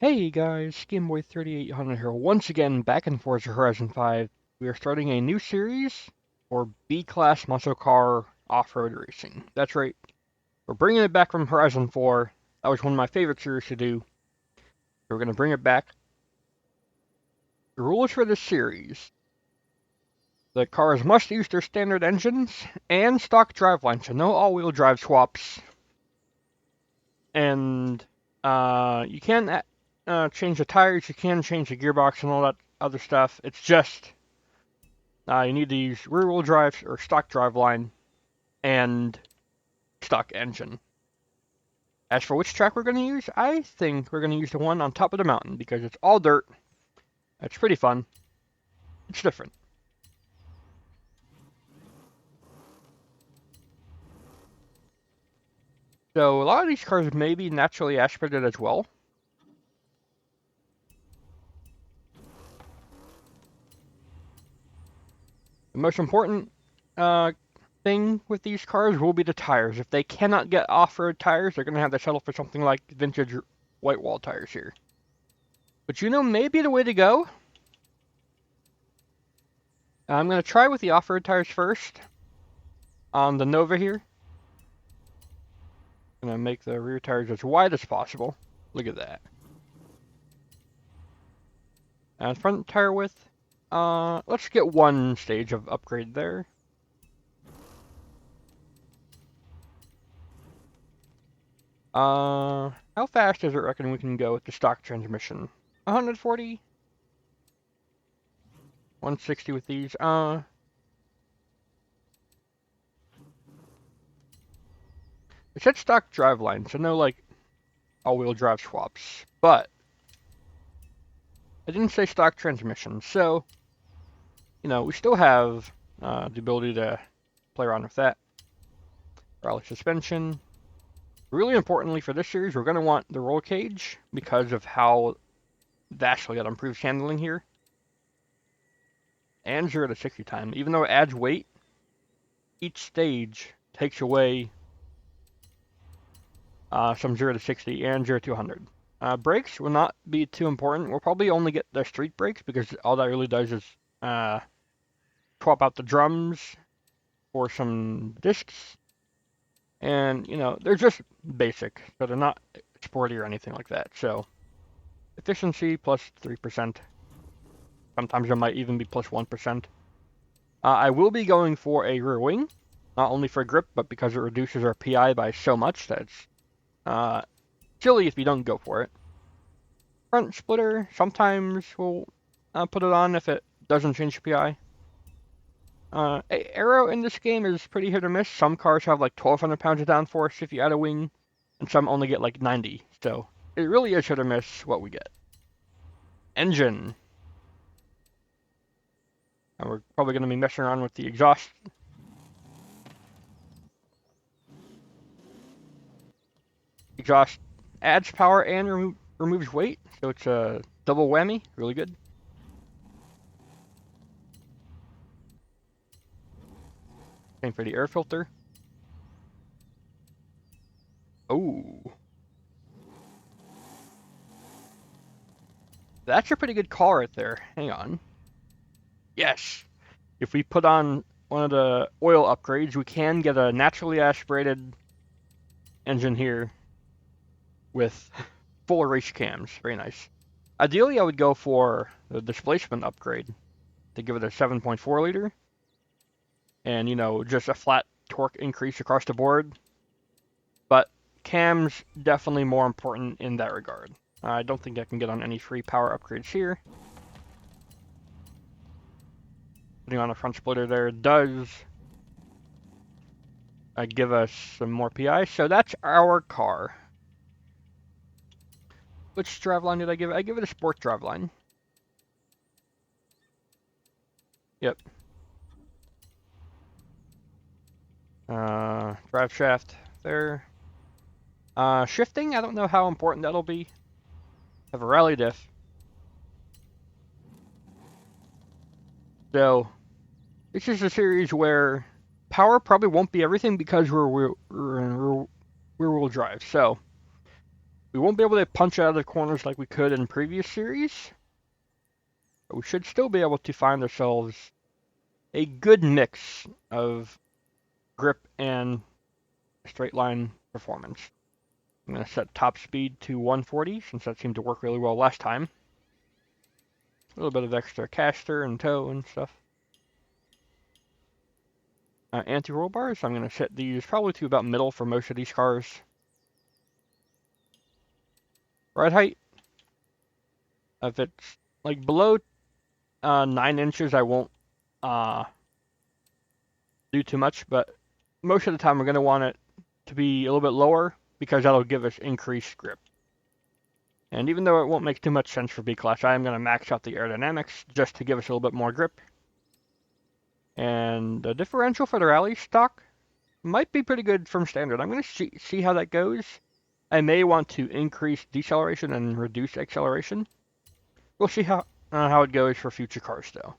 Hey guys, Gameboy3800 here, once again back in Forza Horizon 5. We are starting a new series for B-Class muscle car off-road racing. That's right, we're bringing it back from Horizon 4. That was one of my favorite series to do. We're going to bring it back. The rules for this series: the cars must use their standard engines and stock driveline, so no all-wheel drive swaps. And you can change the tires, you can change the gearbox and all that other stuff. It's just you need to use rear-wheel drive or stock driveline and stock engine. As for which track we're going to use, I think we're going to use the one on top of the mountain because it's all dirt. It's pretty fun. It's different. So a lot of these cars may be naturally aspirated as well. The most important thing with these cars will be the tires. If they cannot get off-road tires, they're going to have to settle for something like vintage white wall tires here. But you know, maybe the way to go. I'm going to try with the off-road tires first on the Nova here. I'm going to make the rear tires as wide as possible. Look at that. And front tire width. Let's get one stage of upgrade there. How fast does it reckon we can go with the stock transmission? 140? 160 with these. It said stock driveline, so no, like, all-wheel drive swaps. But I didn't say stock transmission, so, you know, we still have the ability to play around with that. Rally suspension. Really importantly for this series, we're going to want the roll cage because of how vastly it improves handling here. And 0 to 60 time. Even though it adds weight, each stage takes away some 0 to 60 and 0 to 100. Brakes will not be too important. We'll probably only get the street brakes because all that really does is swap out the drums for some discs. And, you know, they're just basic, so they're not sporty or anything like that. So, efficiency plus 3%. Sometimes it might even be plus 1%. I will be going for a rear wing, not only for grip, but because it reduces our PI by so much that it's silly if you don't go for it. Front splitter, sometimes we'll put it on if it doesn't change PI. Aero in this game is pretty hit or miss. Some cars have like 1,200 pounds of downforce if you add a wing, and some only get like 90. So it really is hit or miss what we get. Engine. And we're probably going to be messing around with the exhaust. Exhaust adds power and removes weight, so it's a double whammy. Really good. Same for the air filter. Oh. That's a pretty good call right there. Hang on. Yes. If we put on one of the oil upgrades, we can get a naturally aspirated engine here with full race cams. Very nice. Ideally, I would go for the displacement upgrade to give it a 7.4 liter. And, you know, just a flat torque increase across the board. But cams definitely more important in that regard. I don't think I can get on any free power upgrades here. Putting on a front splitter there does give us some more PI. So that's our car. Which driveline did I give it? I give it a sport driveline. Yep. Drive shaft there. Shifting, I don't know how important that'll be. Have a rally diff. So, this is a series where power probably won't be everything because we're rear-wheel drive. So, We won't be able to punch out of the corners like we could in previous series, but we should still be able to find ourselves a good mix of grip and straight line performance. I'm going to set top speed to 140 since that seemed to work really well last time. A little bit of extra caster and toe and stuff. Anti-roll bars, I'm going to set these probably to about middle for most of these cars. Ride height, if it's like below 9 inches, I won't do too much, but most of the time we're going to want it to be a little bit lower because that'll give us increased grip. And even though it won't make too much sense for B-Class, I am going to max out the aerodynamics just to give us a little bit more grip. And the differential for the rally stock might be pretty good from standard. I'm going to see how that goes. I may want to increase deceleration and reduce acceleration. We'll see how it goes for future cars, though.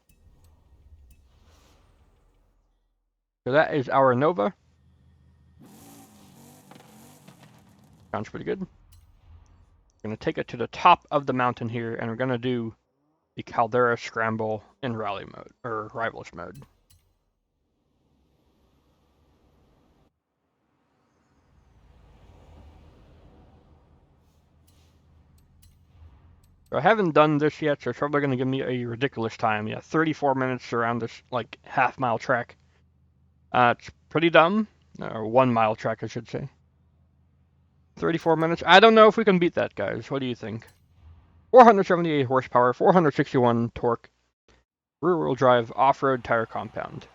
So that is our Nova. Sounds pretty good. We're going to take it to the top of the mountain here, and we're going to do the Caldera Scramble in rally mode, or rivals mode. So I haven't done this yet, so it's probably going to give me a ridiculous time. Yeah, 34 minutes around this, like, half-mile track. It's pretty dumb. Or 1 mile track, I should say. 34 minutes. I don't know if we can beat that, guys. What do you think? 478 horsepower, 461 torque, rear-wheel drive, off-road tire compound.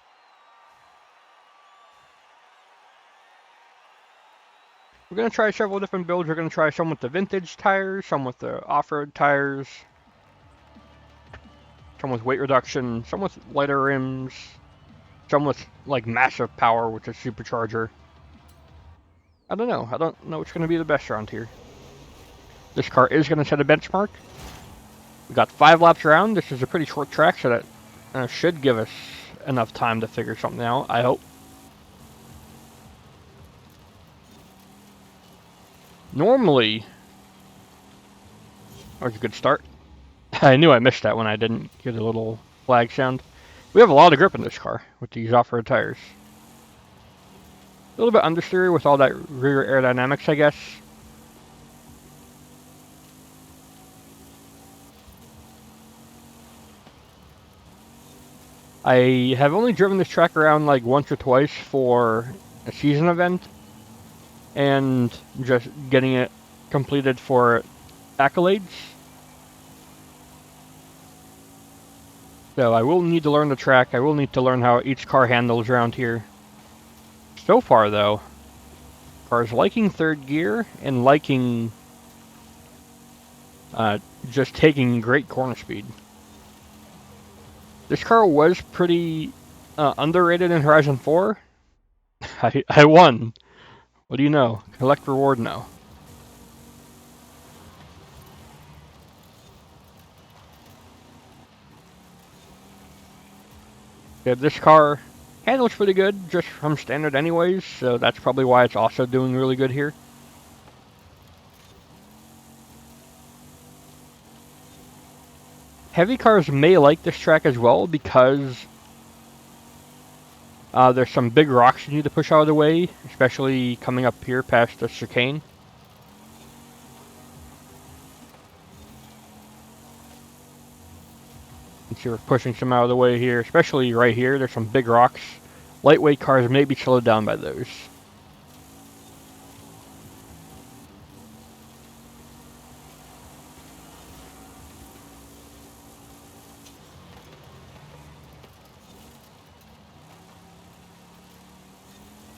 We're going to try several different builds. We're going to try some with the vintage tires, some with the off-road tires, some with weight reduction, some with lighter rims, some with like massive power, which is supercharger. I don't know. I don't know what's going to be the best around here. This car is going to set a benchmark. We got 5 laps around. This is a pretty short track, so that should give us enough time to figure something out, I hope. Normally, that was a good start. I knew I missed that when I didn't hear the little flag sound. We have a lot of grip in this car with these off-road tires. A little bit understeer with all that rear aerodynamics, I guess. I have only driven this track around like once or twice for a season event and just getting it completed for accolades. So I will need to learn the track. I will need to learn how each car handles around here. So far, though, car's liking third gear and liking just taking great corner speed. This car was pretty underrated in Horizon 4. I won. What do you know? Collect reward now. Yeah, this car handles pretty good just from standard anyways, so that's probably why it's also doing really good here. Heavy cars may like this track as well because there's some big rocks you need to push out of the way, especially coming up here past the chicane. You see we're pushing some out of the way here, especially right here. There's some big rocks. Lightweight cars may be slowed down by those.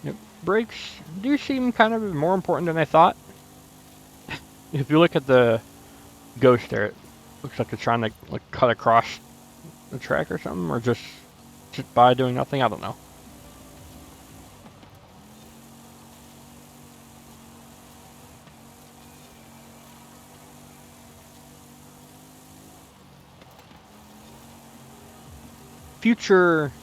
Yep. Brakes do seem kind of more important than I thought. If you look at the ghost there, it looks like it's trying to like cut across the track or something, or just sit by doing nothing. I don't know. Future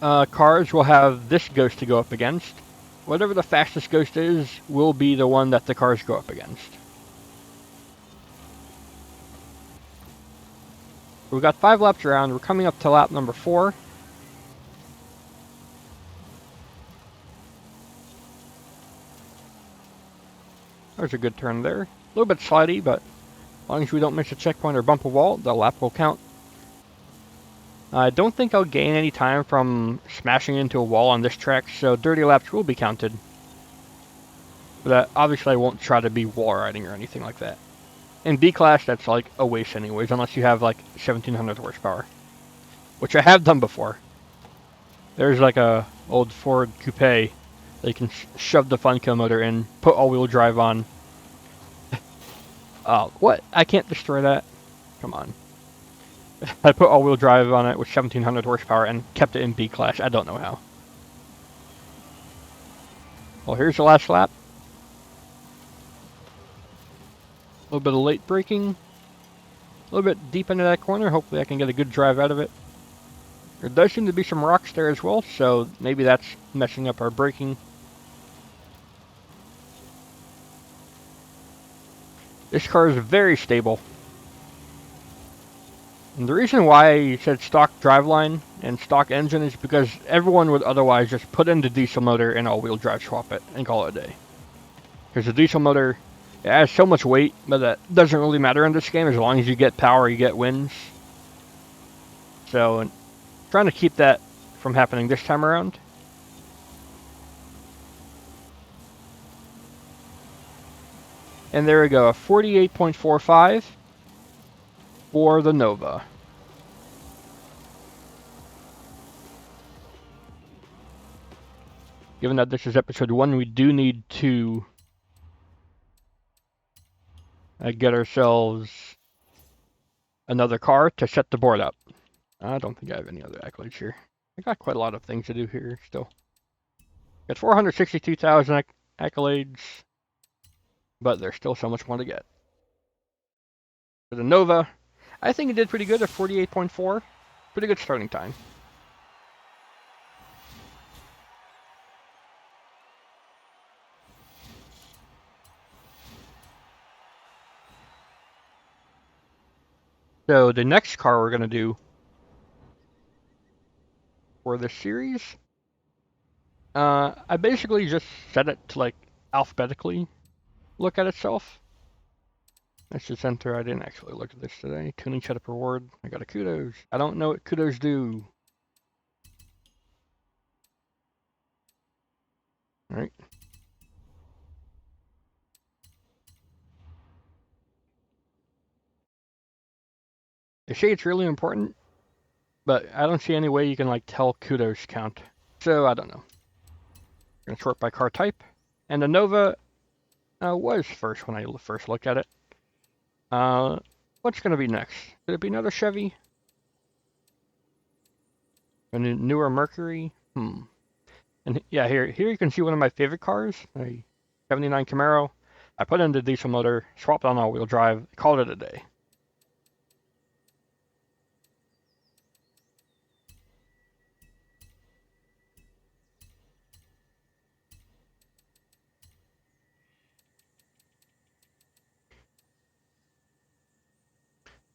cars will have this ghost to go up against. whatever the fastest ghost is will be the one that the cars go up against. We got 5 laps around. We're coming up to lap number 4. There's a good turn there. A little bit slidey, but as long as we don't miss a checkpoint or bump a wall, the lap will count. I don't think I'll gain any time from smashing into a wall on this track, so dirty laps will be counted. But obviously I won't try to be wall riding or anything like that. In B-Class, that's like a waste anyways, unless you have like 1700 horsepower. Which I have done before. There's like a old Ford Coupe that you can shove the Funko motor in, put all-wheel drive on. What? I can't destroy that? Come on. I put all-wheel drive on it with 1700 horsepower and kept it in B-Class. I don't know how. Well, here's the last lap. A little bit of late braking. A little bit deep into that corner. Hopefully I can get a good drive out of it. There does seem to be some rocks there as well, so maybe that's messing up our braking. This car is very stable. And the reason why I said stock driveline and stock engine is because everyone would otherwise just put in the diesel motor and all-wheel drive swap it and call it a day. Because the diesel motor, it has so much weight, but that doesn't really matter in this game. As long as you get power, you get wins. So, trying to keep that from happening this time around. And there we go, a 48.45 for the Nova. Given that this is episode 1, we do need to get ourselves another car to set the board up. I don't think I have any other accolades here. I got quite a lot of things to do here still. Got 462,000 accolades, but there's still so much more to get. For the Nova, I think it did pretty good at 48.4. Pretty good starting time. So the next car we're going to do for this series, I basically just set it to like alphabetically look at itself. Let's just enter. I didn't actually look at this today. Tuning setup reward. I got a kudos. I don't know what kudos do. Alright. They say it's really important, but I don't see any way you can like tell kudos count. So I don't know. I'm gonna sort by car type. And the Nova was first when I first looked at it. What's gonna be next? Could it be another Chevy? A newer Mercury? And yeah, here you can see one of my favorite cars, a 79 Camaro. I put in the diesel motor, swapped on all-wheel drive, called it a day.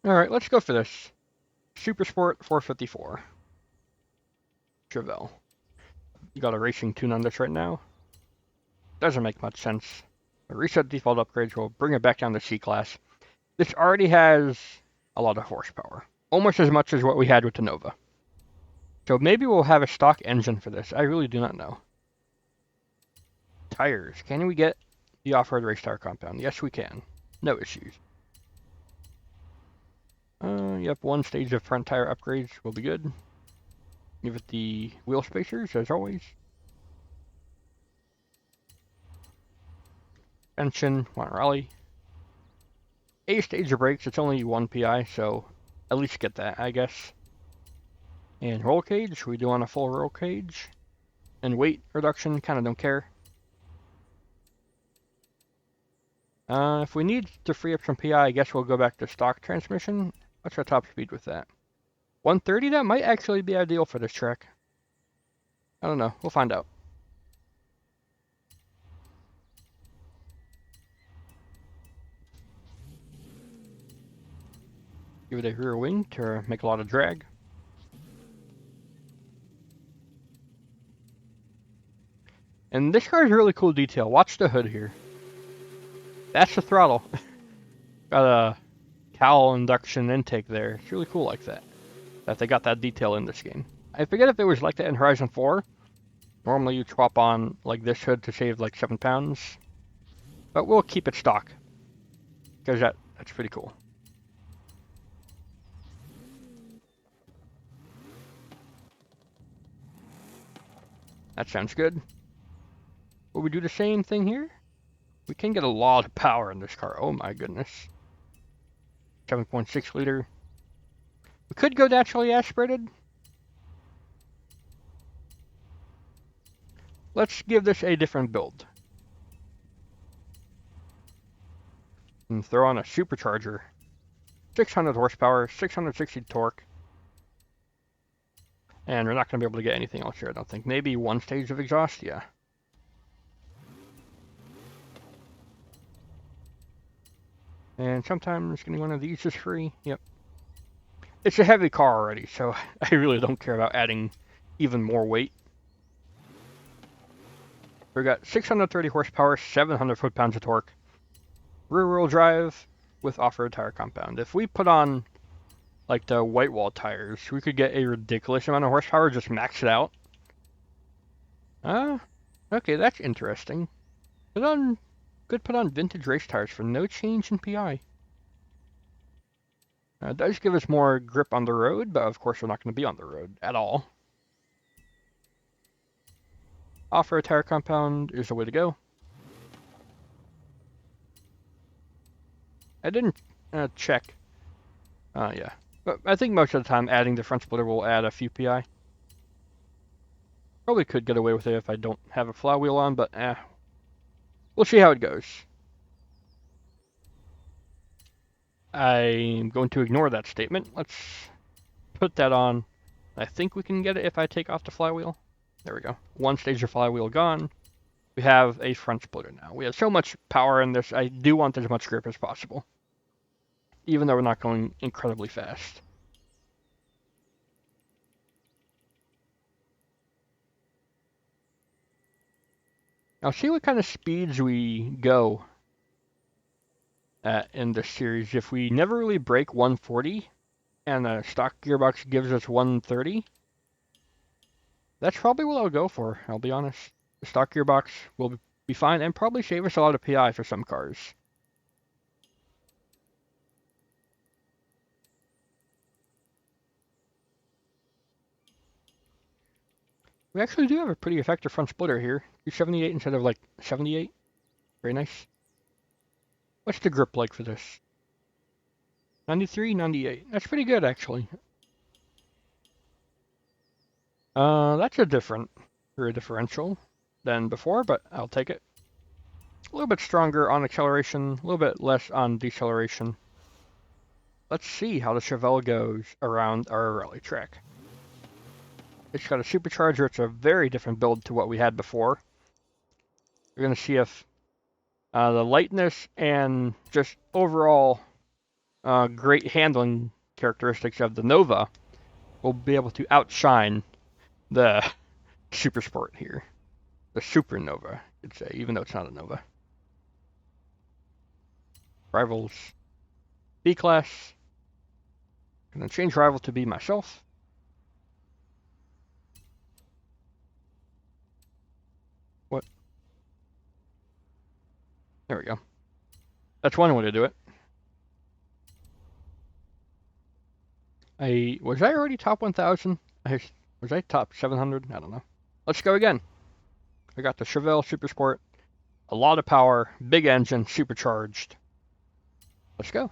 Alright, let's go for this. Super Sport 454. Chevelle. You got a racing tune on this right now. Doesn't make much sense. A reset default upgrades will bring it back down to C-Class. This already has a lot of horsepower. Almost as much as what we had with the Nova. So maybe we'll have a stock engine for this. I really do not know. Tires. Can we get the off-road race tire compound? Yes, we can. No issues. Yep, one stage of front tire upgrades will be good. Give it the wheel spacers, as always. Suspension, want rally. A stage of brakes, it's only 1 PI, so at least get that, I guess. And roll cage, we do want a full roll cage. And weight reduction, kind of don't care. If we need to free up some PI, I guess we'll go back to stock transmission. What's our top speed with that? 130? That might actually be ideal for this track. I don't know. We'll find out. Give it a rear wing to make a lot of drag. And this car is a really cool detail. Watch the hood here. That's the throttle. Got a cowl induction intake there. It's really cool like that. That they got that detail in this game. I forget if it was like that in Horizon 4. Normally you swap on like this hood to save like 7 pounds. But we'll keep it stock. Because that's pretty cool. That sounds good. Will we do the same thing here? We can get a lot of power in this car. Oh my goodness. 7.6 liter. We could go naturally aspirated. Let's give this a different build. And throw on a supercharger. 600 horsepower, 660 torque. And we're not going to be able to get anything else here, I don't think. Maybe one stage of exhaust, yeah. And sometimes getting one of these is free, yep. It's a heavy car already, so I really don't care about adding even more weight. We got 630 horsepower, 700 foot-pounds of torque. Rear-wheel drive with off-road tire compound. If we put on like the white wall tires, we could get a ridiculous amount of horsepower, just max it out. Okay, that's interesting. Could put on vintage race tires for no change in PI. It does give us more grip on the road, but of course we're not going to be on the road at all. Off-road tire compound is the way to go. I didn't check. Yeah. But I think most of the time adding the front splitter will add a few PI. Probably could get away with it if I don't have a flywheel on, but we'll see how it goes. I'm going to ignore that statement. Let's put that on. I think we can get it if I take off the flywheel. There we go. One stage of flywheel gone. We have a front splitter now. We have so much power in this. I do want as much grip as possible, even though we're not going incredibly fast. Now see what kind of speeds we go at in this series. If we never really break 140 and the stock gearbox gives us 130, that's probably what I'll go for, I'll be honest. The stock gearbox will be fine and probably save us a lot of PI for some cars. We actually do have a pretty effective front splitter here. 278 instead of like 78. Very nice. What's the grip like for this? 93, 98. That's pretty good actually. That's a differential than before, but I'll take it. A little bit stronger on acceleration, a little bit less on deceleration. Let's see how the Chevelle goes around our rally track. It's got a supercharger. It's a very different build to what we had before. We're going to see if the lightness and just overall great handling characteristics of the Nova will be able to outshine the Super Sport here. The Supernova, I'd say, even though it's not a Nova. Rivals B-Class. Gonna change rival to be myself. What? There we go. That's one way to do it. Was I already top 1,000? Was I top 700? I don't know. Let's go again. I got the Chevelle Super Sport. A lot of power, big engine, supercharged. Let's go.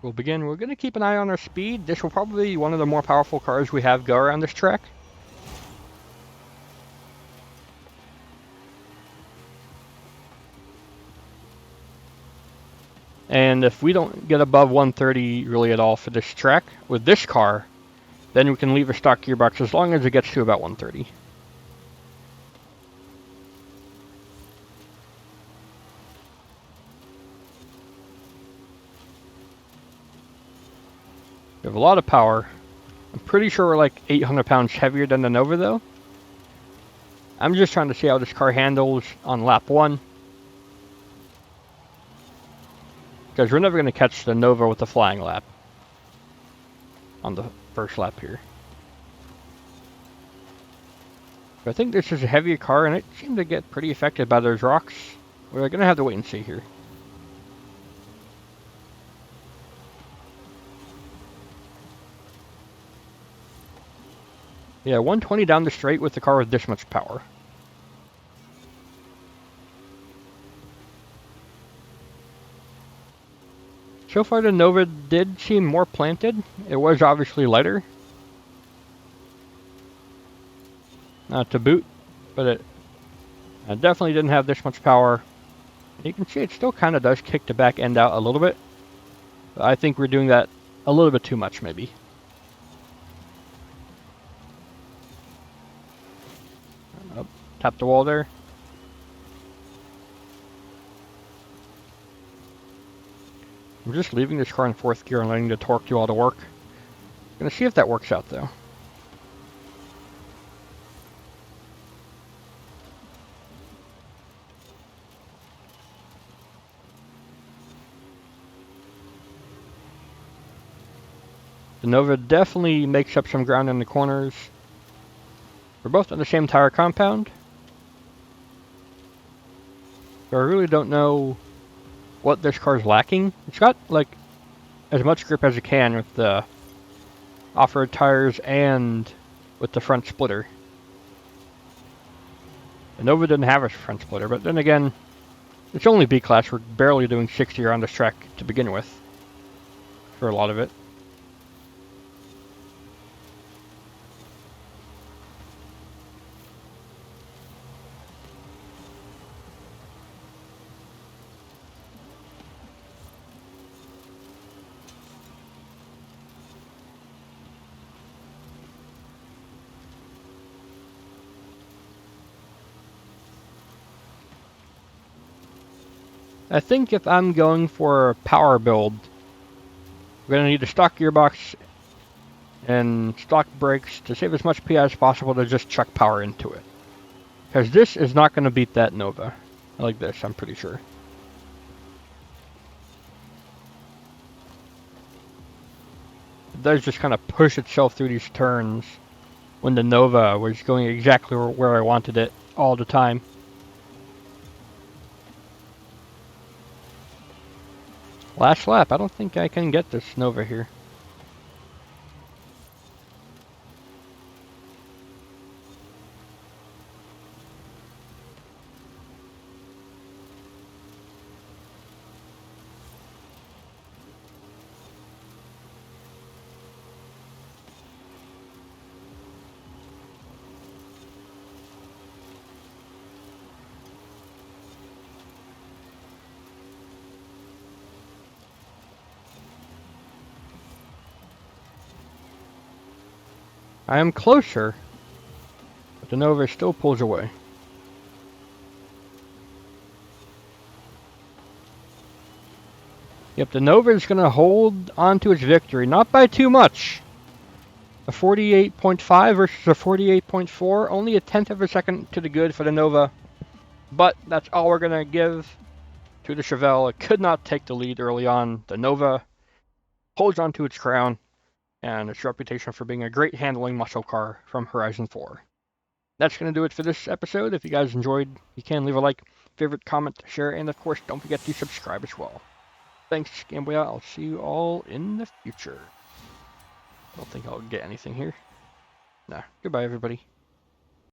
We'll begin. We're going to keep an eye on our speed. This will probably be one of the more powerful cars we have go around this track. And if we don't get above 130 really at all for this track, with this car, Then we can leave a stock gearbox as long as it gets to about 130. We have a lot of power. I'm pretty sure we're like 800 pounds heavier than the Nova though. I'm just trying to see how this car handles on lap 1. Because we're never going to catch the Nova with the flying lap on the first lap here. But I think this is a heavier car and it seemed to get pretty affected by those rocks. We're going to have to wait and see here. Yeah, 120 down the straight with the car with this much power. So far the Nova did seem more planted. It was obviously lighter. To boot, but it definitely didn't have this much power. You can see it still kind of does kick the back end out a little bit. But I think we're doing that a little bit too much maybe. Oh, tap the wall there. I'm just leaving this car in 4th gear and letting the torque do all the work. Gonna see if that works out though. The Nova definitely makes up some ground in the corners. We're both on the same tire compound. So I really don't know what this car's lacking. It's got like as much grip as it can with the off-road tires and with the front splitter. The Nova didn't have a front splitter, but then again, it's only B-Class. We're barely doing 60 around this track to begin with for a lot of it. I think if I'm going for a power build, we're going to need a stock gearbox and stock brakes to save as much PI as possible to just chuck power into it. Because this is not going to beat that Nova. Like this, I'm pretty sure. It does just kind of push itself through these turns when the Nova was going exactly where I wanted it all the time. Last lap, I don't think I can get this Nova here. I am closer, but the Nova still pulls away. Yep, the Nova is going to hold on to its victory, not by too much. A 48.5 versus a 48.4, only a 1/10 of a second to the good for the Nova. But that's all we're going to give to the Chevelle. It could not take the lead early on. The Nova holds on to its crown and its reputation for being a great handling muscle car from Horizon 4. That's going to do it for this episode. If you guys enjoyed, you can leave a like, favorite, comment, share, and of course, don't forget to subscribe as well. Thanks, Gameboy. I'll see you all in the future. I don't think I'll get anything here. Nah, goodbye, everybody.